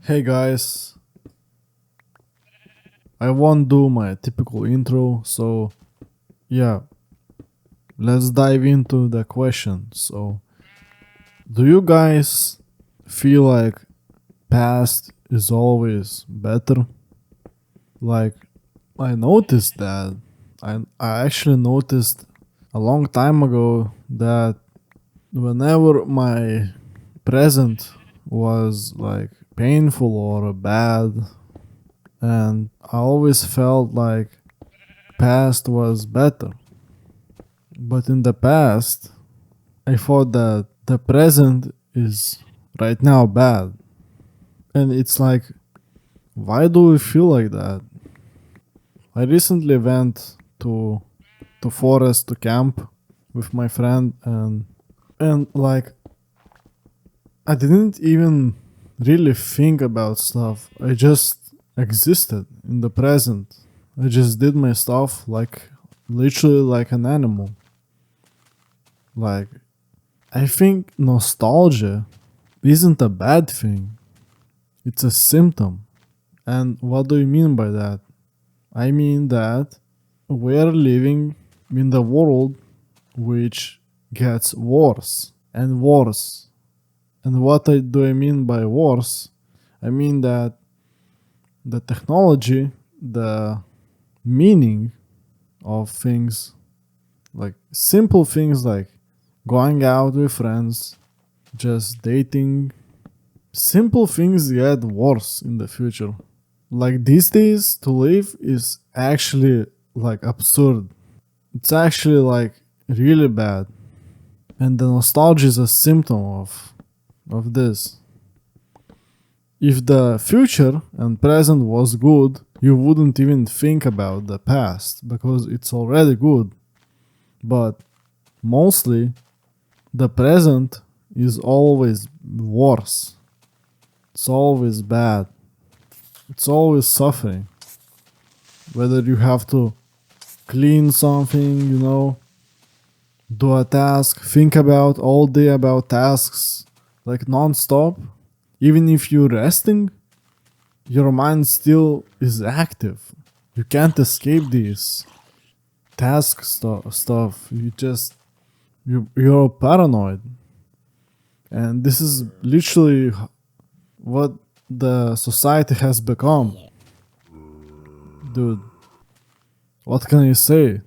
Hey guys, I won't do my typical intro, so yeah, let's dive into the question. So, do you guys feel like past is always better? Like, I noticed that. I actually noticed a long time ago that whenever my present was like painful or bad, and I always felt like past was better. But in the past, I thought that the present is right now bad. And it's like, why do we feel like that? I recently went to forest to camp with my friend, and like I didn't even really think about stuff. I just existed in the present. I just did my stuff like literally like an animal. Like, I think nostalgia isn't a bad thing, it's a symptom. And what do you mean by that? I mean that we're living in the world which gets worse and worse. And do I mean by worse? I mean that the technology, the meaning of things, like simple things like going out with friends, just dating, simple things get worse in the future. Like these days, to live is actually like absurd. It's actually like really bad. And the nostalgia is a symptom of this. If the future and present was good, you wouldn't even think about the past because it's already good. But mostly, the present is always worse. It's always bad. It's always suffering. Whether you have to clean something, do a task, think about all day about tasks like non-stop. Even if you're resting, your mind still is active. You can't escape these stuff. You're paranoid. And this is literally what the society has become. Dude, what can you say?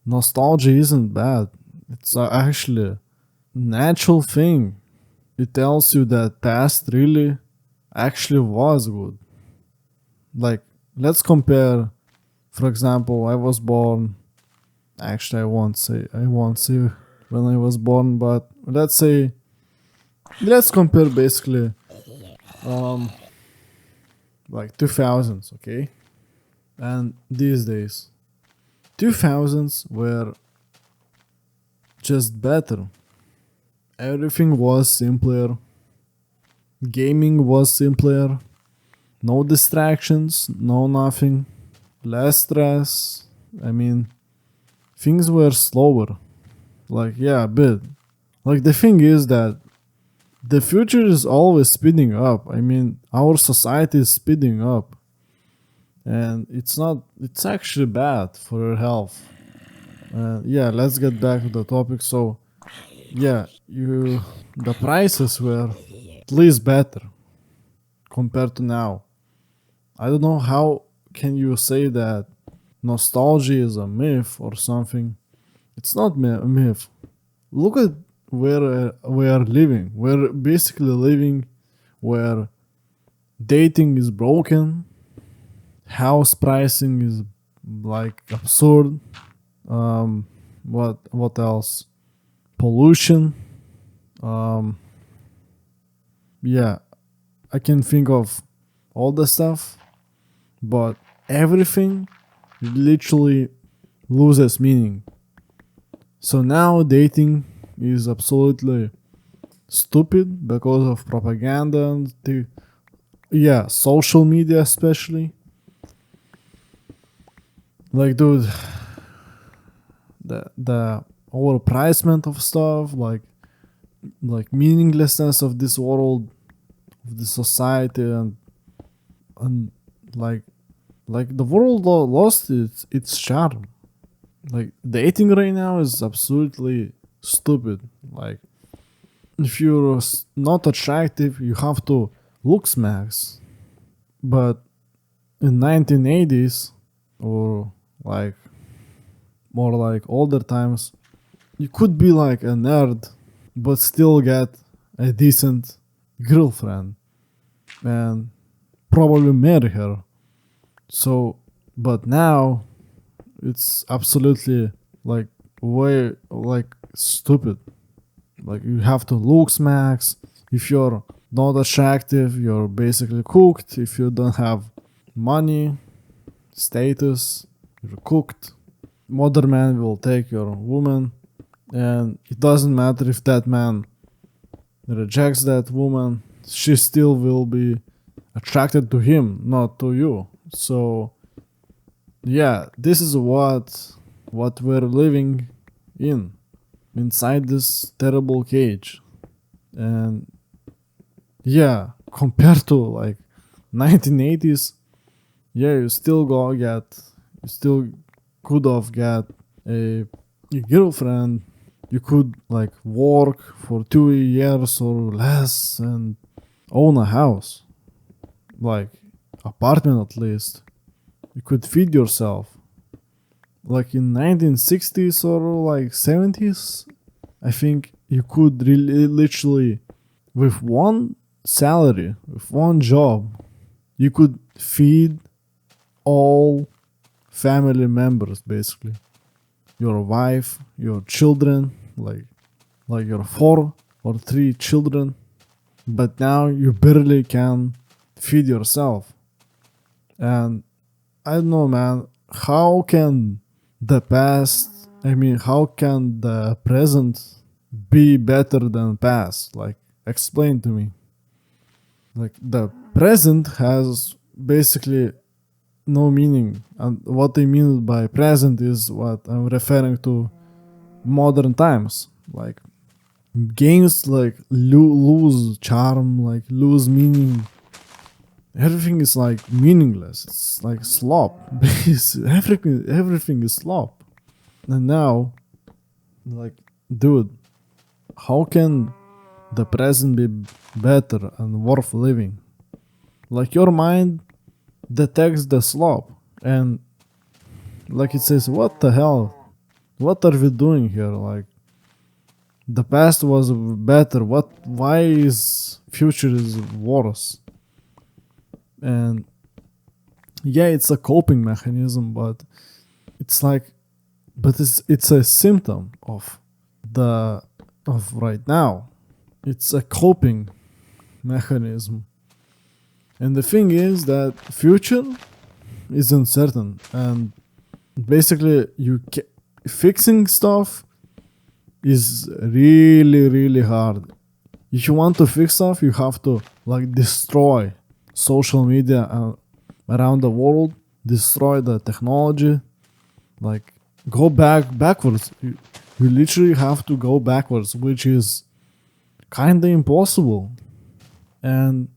Nostalgia isn't bad. It's actually a natural thing. It tells you that past really actually was good. Like, let's compare. For example, I was born. Actually, I won't say when I was born, but let's compare basically, um, like 2000s, okay, and these days. 2000s were just better. Everything was simpler. Gaming was simpler. No distractions, no nothing. Less stress. I mean, things were slower. Like, yeah, a bit. Like, the thing is that the future is always speeding up. I mean, our society is speeding up. And it's actually bad for your health. Yeah, let's get back to the topic. So, yeah, the prices were at least better compared to now. I don't know how can you say that nostalgia is a myth or something. It's not a myth. Look at where we are living. We're basically living where dating is broken, house pricing is like absurd. What else? Pollution. Um, yeah, I can think of all the stuff, but everything literally loses meaning. So now dating is absolutely stupid because of propaganda and yeah, social media especially. Like, dude, the overpricement of stuff, like meaninglessness of this world, of the society, and like the world lost its charm. Like dating right now is absolutely stupid. Like if you're not attractive, you have to look smacks. But in 1980s, or like more like older times, you could be like a nerd but still get a decent girlfriend and probably marry her. So, but now it's absolutely like way like stupid. Like you have to look smacks. If you're not attractive, you're basically cooked. If you don't have money, status, you're cooked. Other man will take your woman, and it doesn't matter if that man rejects that woman, she still will be attracted to him, not to you. So yeah, this is what we're living in, inside this terrible cage. And yeah, compared to like 1980s, yeah, you still could have got a girlfriend. You could like work for 2 years or less and own a house, like apartment at least. You could feed yourself. Like in 1960s or like 70s, I think you could really literally, with one salary, with one job, you could feed all family members basically. Your wife, your children, like your 4 or 3 children. But now you barely can feed yourself. And I don't know, man, how can the past, I mean, how can the present be better than past? Like, explain to me. Like, the present has basically no meaning. And what I mean by present is what I'm referring to modern times. Like, games like lose charm, like lose meaning. Everything is like meaningless. It's like slop. Everything is slop. And now, like, dude, how can the present be better and worth living? Like your mind detects the slop and like it says, what the hell? What are we doing here? Like the past was better. Why is future is worse? And yeah, it's a coping mechanism, but it's like it's a symptom the of right now. It's a coping mechanism. And the thing is that future is uncertain, and basically fixing stuff is really hard. If you want to fix stuff, you have to like destroy social media around the world, destroy the technology, like go backwards. You literally have to go backwards, which is kind of impossible, and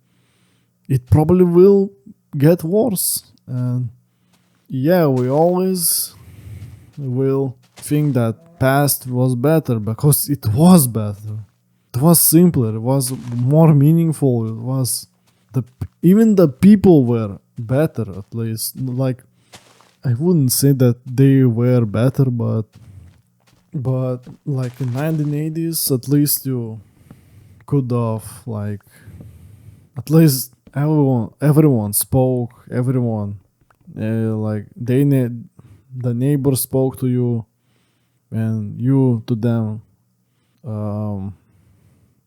it probably will get worse. And yeah, we always will think that past was better because it was better. It was simpler. It was more meaningful. It was even the people were better at least. Like I wouldn't say that they were better, but like in 1980s, at least you could have like at least everyone spoke. Everyone like the neighbor spoke to you and you to them. Um,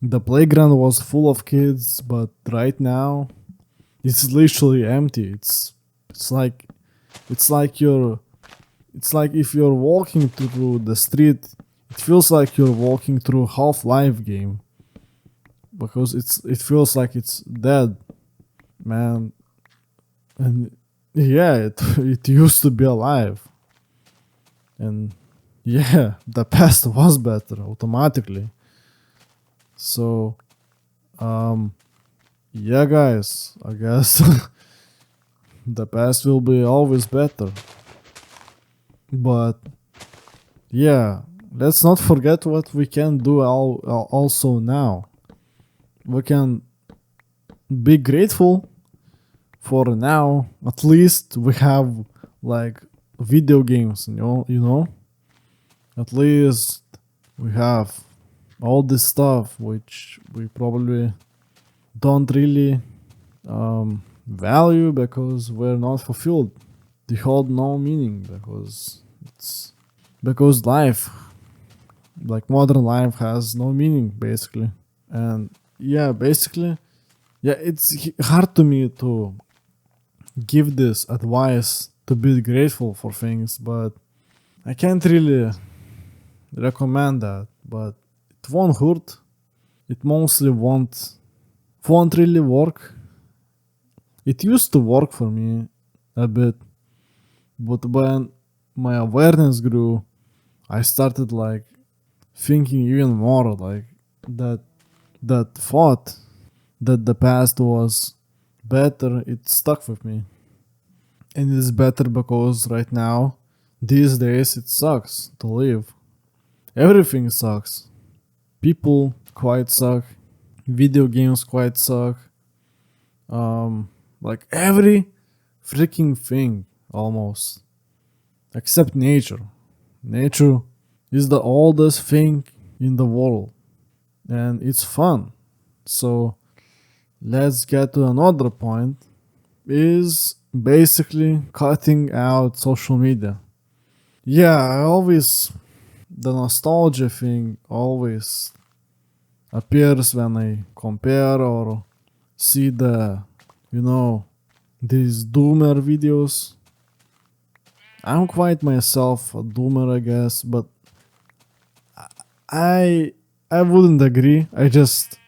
the playground was full of kids, but right now it's literally empty. It's like it's like you're it's like if you're walking through the street, it feels like you're walking through Half-Life game because it feels like it's dead, man. And yeah, it used to be alive, and yeah, the past was better automatically. So yeah, guys, I guess the past will be always better. But yeah, let's not forget what we can do also now. We can be grateful for now. At least we have like video games, you know. At least we have all this stuff which we probably don't really value because we're not fulfilled. They hold no meaning because life, like modern life, has no meaning basically. And yeah, basically, yeah, it's hard to me to give this advice to be grateful for things, but I can't really recommend that. But it won't hurt. It mostly won't really work. It used to work for me a bit, but when my awareness grew, I started like thinking even more like that that thought that the past was better, it stuck with me. And it's better because right now, these days, it sucks to live. Everything sucks. People quite suck. Video games quite suck. Like every freaking thing almost. Except nature. Nature is the oldest thing in the world. And it's fun. So let's get to another point, is basically cutting out social media. Yeah, the nostalgia thing always appears when I compare or see these doomer videos. I'm quite myself a doomer, I guess, but I I wouldn't agree. I'm just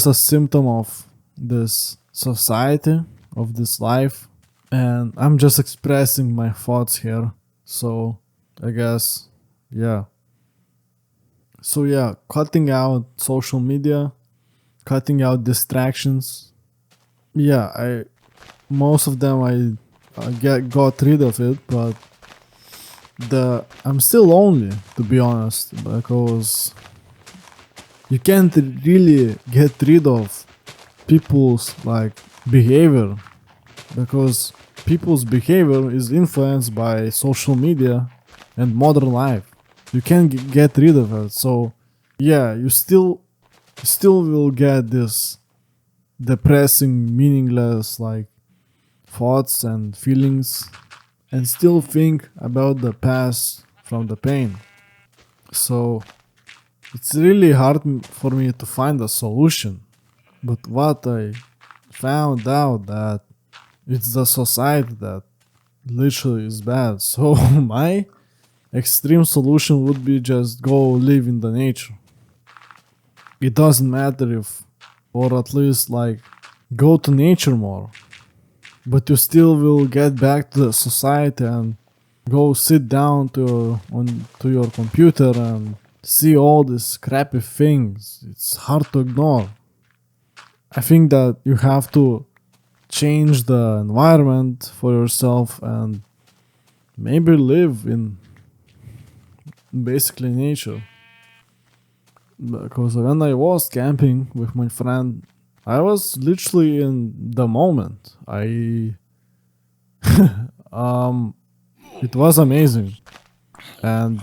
a symptom of this society, of this life, and I'm just expressing my thoughts here. So I guess, yeah. So yeah, cutting out social media, cutting out distractions. Yeah, I most of them I got rid of it, but the I'm still lonely, to be honest, because you can't really get rid of people's like behavior, because people's behavior is influenced by social media and modern life. You can't get rid of it. So yeah, you still will get this depressing, meaningless like thoughts and feelings, and still think about the past from the pain. So it's really hard for me to find a solution. But what I found out that it's the society that literally is bad. So my extreme solution would be just go live in the nature. It doesn't matter if, or at least like go to nature more. But you still will get back to the society and go sit down to your computer and see all these crappy things. It's hard to ignore. I think that you have to change the environment for yourself and maybe live in basically nature. Because when I was camping with my friend, I was literally in the moment. It was amazing. And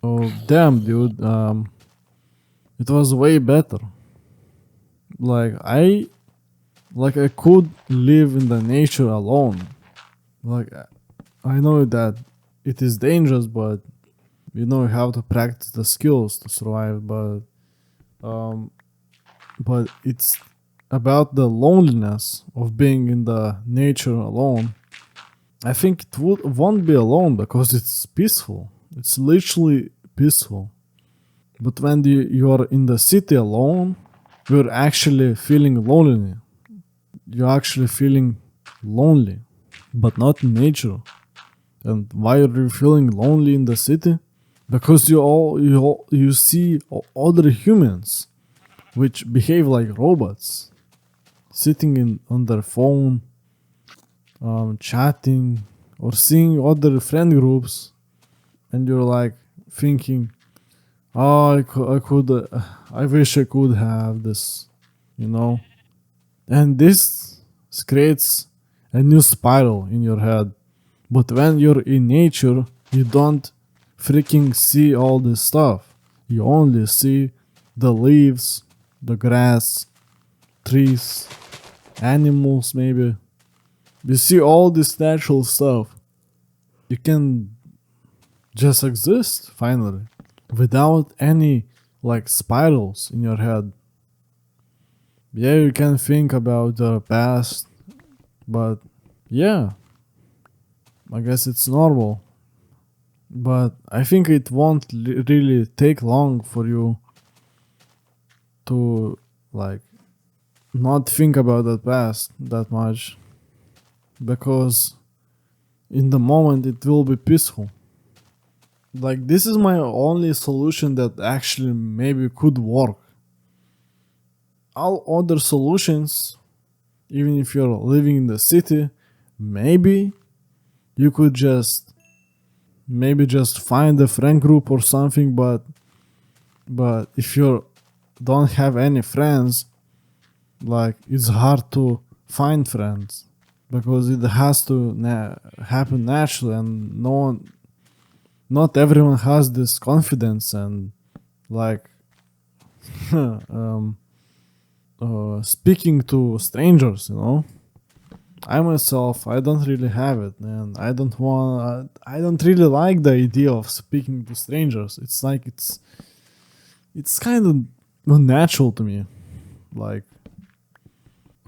oh damn, dude, it was way better. Like I could live in the nature alone. Like I know that it is dangerous, but you have to practice the skills to survive. But it's about the loneliness of being in the nature alone. I think won't be alone because it's peaceful. It's literally peaceful. But when you're in the city alone, you're actually feeling lonely. You're actually feeling lonely, but not in nature. And why are you feeling lonely in the city? Because you see other humans. which behave like robots, sitting on their phone, chatting, or seeing other friend groups, and you're like thinking, "Oh, I could, I wish I could have this," you know. And this creates a new spiral in your head. But when you're in nature, you don't freaking see all this stuff. You only see the leaves, the grass, trees, animals, maybe. You see all this natural stuff. You can just exist, finally, without any like spirals in your head. Yeah, you can think about the past, but yeah, I guess it's normal. But I think it won't really take long for you to like not think about the past that much, because in the moment it will be peaceful. Like, this is my only solution that actually maybe could work. All other solutions, even if you're living in the city, maybe you could just find a friend group or something, but if you don't have any friends, like, it's hard to find friends, because it has to happen naturally, and not everyone has this confidence and like um, speaking to strangers, you know. I myself, I don't really have it, and I don't really like the idea of speaking to strangers. It's like it's kind of unnatural to me, like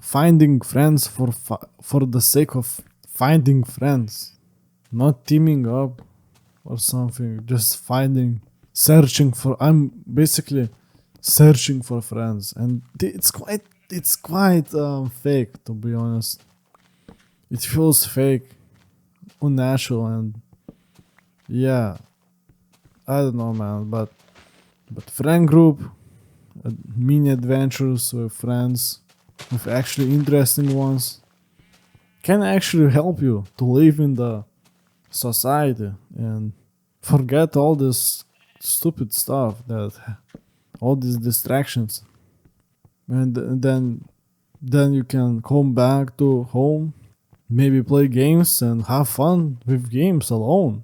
finding friends for the sake of finding friends, not teaming up or something, just finding, searching for. I'm basically searching for friends, and it's quite fake, to be honest. It feels fake, unnatural, and yeah, I don't know, man. But friend group, mini adventures with friends, with actually interesting ones, can actually help you to live in the society and forget all this stupid stuff, that all these distractions, and then you can come back to home, maybe play games and have fun with games alone,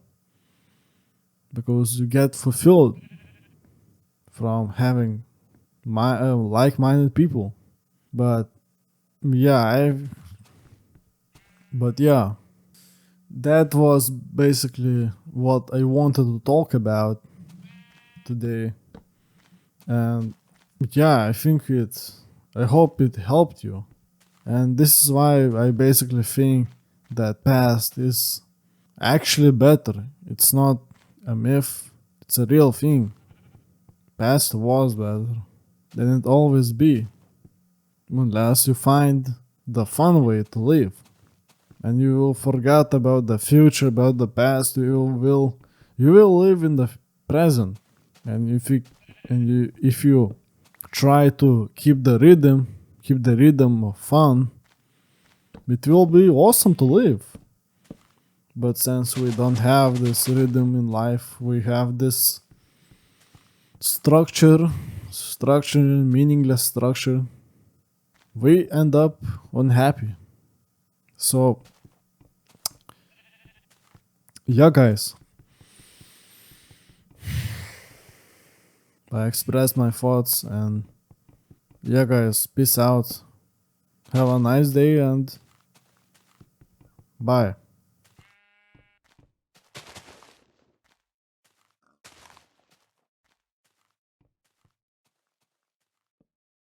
because you get fulfilled from having like-minded people. But yeah, yeah, that was basically what I wanted to talk about today. And yeah, I hope it helped you. And this is why I basically think that past is actually better. It's not a myth, it's a real thing. Past was better than it always be, unless you find the fun way to live. And you will forget about the future, about the past. You will live in the present. And if you try to keep the rhythm of fun, it will be awesome to live. But since we don't have this rhythm in life, we have this meaningless structure, we end up unhappy. So yeah, guys, I expressed my thoughts, and yeah, guys, peace out. Have a nice day, and bye.